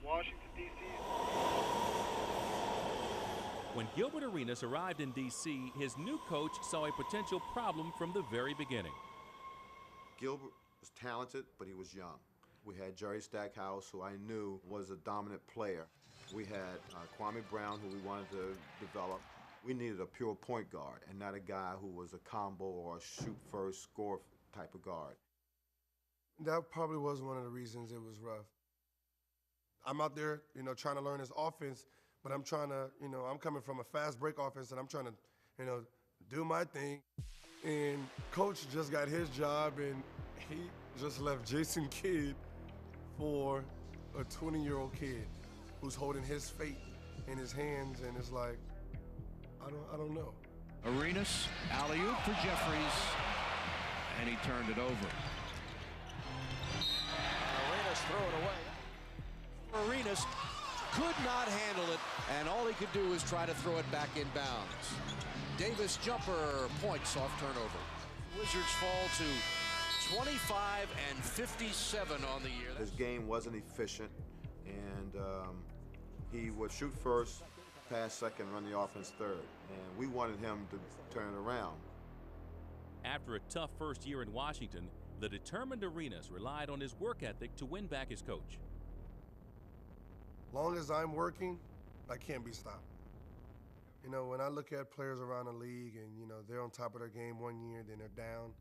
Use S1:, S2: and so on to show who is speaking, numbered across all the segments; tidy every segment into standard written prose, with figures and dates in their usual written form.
S1: Washington, D.C.
S2: When Gilbert Arenas arrived in D.C., his new coach saw a potential problem from the very beginning.
S3: Gilbert was talented, but he was young. We had Jerry Stackhouse, who I knew was a dominant player. We had Kwame Brown, who we wanted to develop. We needed a pure point guard and not a guy who was a combo or a shoot first, score type of guard.
S4: That probably was one of the reasons it was rough. I'm out there, trying to learn his offense, but I'm trying to, I'm coming from a fast break offense and I'm trying to, do my thing. And coach just got his job and he just left Jason Kidd for a 20-year-old kid who's holding his fate in his hands, and it's like, I don't know.
S5: Arenas, alley-oop for Jeffries, and he turned it over.
S6: Arenas throw it away. Arenas could not handle it, and all he could do was try to throw it back in bounds. Davis jumper, point, soft turnover. Wizards fall to 25 and 57 on the year.
S3: His game wasn't efficient, and he would shoot first, pass second, run the offense third. And we wanted him to turn it around.
S2: After a tough first year in Washington, the determined Arenas relied on his work ethic to win back his coach.
S4: Long as I'm working, I can't be stopped. When I look at players around the league and, they're on top of their game one year, then they're down,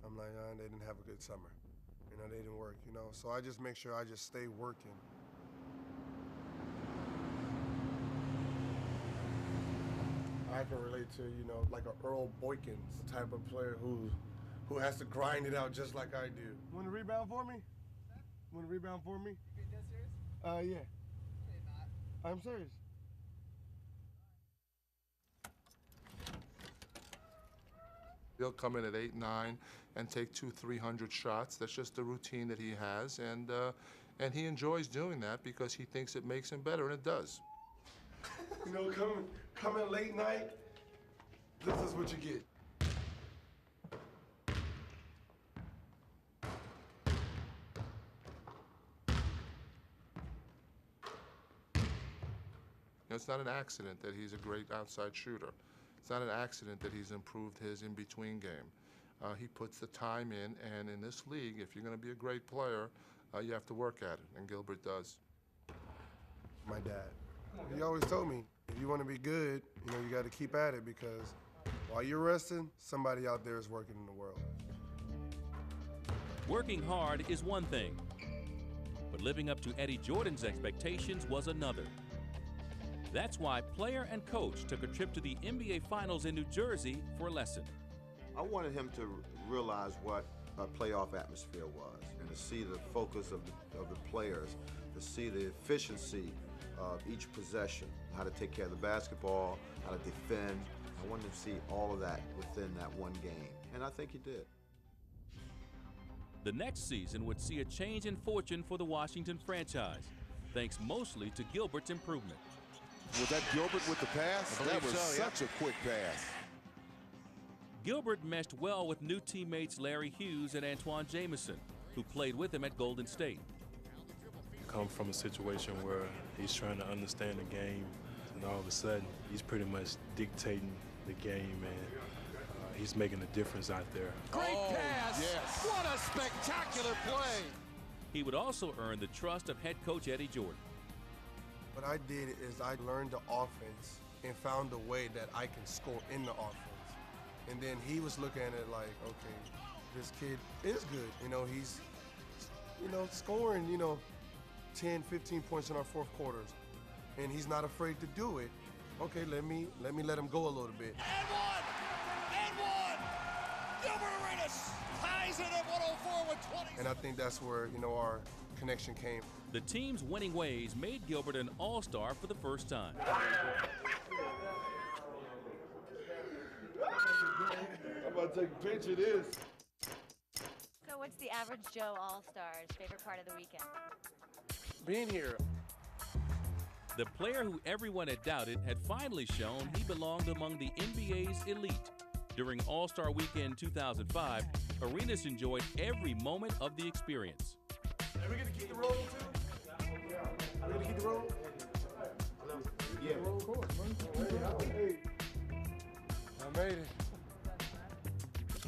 S4: I'm like, they didn't have a good summer. They didn't work, So I just make sure I just stay working. I can relate to, like a Earl Boykins type of player who has to grind it out just like I do. Want to rebound for me? Want to rebound for me?
S7: Are you dead serious?
S4: Yeah.
S7: Okay, not.
S4: I'm serious.
S8: He'll come in at 8-9 and take 200-300 shots. That's just the routine that he has, and he enjoys doing that because he thinks it makes him better, and it does.
S4: Coming late night, this is what you get.
S8: It's not an accident that he's a great outside shooter. It's not an accident that he's improved his in-between game. He puts the time in, and in this league, if you're going to be a great player, you have to work at it, and Gilbert does.
S4: My dad, he always told me, if you want to be good, you got to keep at it, because while you're resting, somebody out there is working in the world.
S2: Working hard is one thing, but living up to Eddie Jordan's expectations was another. That's why player and coach took a trip to the NBA Finals in New Jersey for a lesson.
S3: I wanted him to realize what a playoff atmosphere was, and to see the focus of the players, to see the efficiency of each possession, how to take care of the basketball, how to defend. I wanted to see all of that within that one game, and I think he did.
S2: The next season would see a change in fortune for the Washington franchise, thanks mostly to Gilbert's improvement.
S9: Was that Gilbert with the pass? That was such a quick pass.
S2: Gilbert meshed well with new teammates Larry Hughes and Antoine Jamison, who played with him at Golden State.
S10: Come from a situation where he's trying to understand the game, and all of a sudden he's pretty much dictating the game, and he's making a difference out there.
S6: Great pass!
S9: Yes.
S6: What a spectacular play!
S2: He would also earn the trust of head coach Eddie Jordan.
S4: What I did is I learned the offense and found a way that I can score in the offense. And then he was looking at it like, okay, this kid is good. He's, scoring, 10, 15 points in our fourth quarters. And he's not afraid to do it. Okay, let me let him go a little bit.
S6: And one! Gilbert Arenas ties it at 104 with 20.
S4: And I think that's where, our connection came.
S2: The team's winning ways made Gilbert an all-star for the first time.
S4: I'm about to take a picture of this.
S11: So what's the average Joe All-Star's favorite part of the weekend?
S4: Being here.
S2: The player who everyone had doubted had finally shown he belonged among the NBA's elite. During All-Star Weekend 2005, Arenas enjoyed every moment of the experience.
S4: Are we going to keep the rolling too?
S1: read the room?
S4: Yeah, of course, man. Hey, I made it.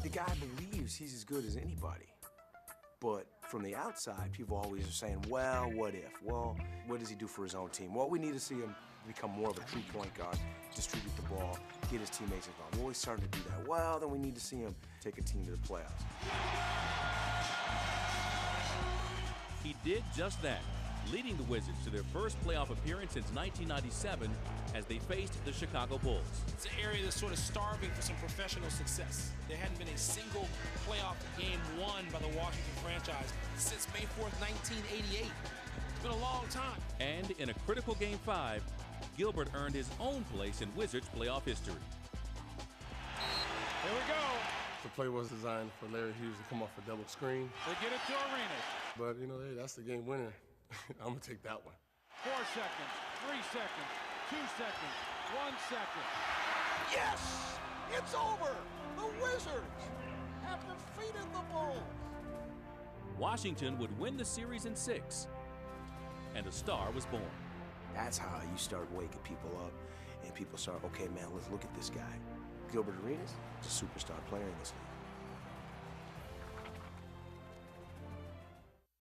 S1: The guy believes he's as good as anybody. But from the outside, people always are saying, well, what if? Well, what does he do for his own team? Well, we need to see him become more of a true point guard, distribute the ball, get his teammates involved. Well, he's starting to do that. Well, then we need to see him take a team to the playoffs.
S2: He did just that, leading the Wizards to their first playoff appearance since 1997 as they faced the Chicago Bulls.
S12: It's an area that's sort of starving for some professional success. There hadn't been a single playoff game won by the Washington franchise since May 4th, 1988. It's been a long time.
S2: And in a critical Game 5, Gilbert earned his own place in Wizards playoff history.
S12: Here we go.
S4: The play was designed for Larry Hughes to come off a double screen.
S12: They get it to Arenas.
S4: But, you know, hey, that's the game winner. I'm going to take that one.
S12: 4 seconds, 3 seconds, 2 seconds, 1 second.
S6: Yes! It's over! The Wizards have defeated the Bulls!
S2: Washington would win the series in 6, and a star was born.
S1: That's how you start waking people up, and people start, okay, man, let's look at this guy. Gilbert Arenas is a superstar player in this league.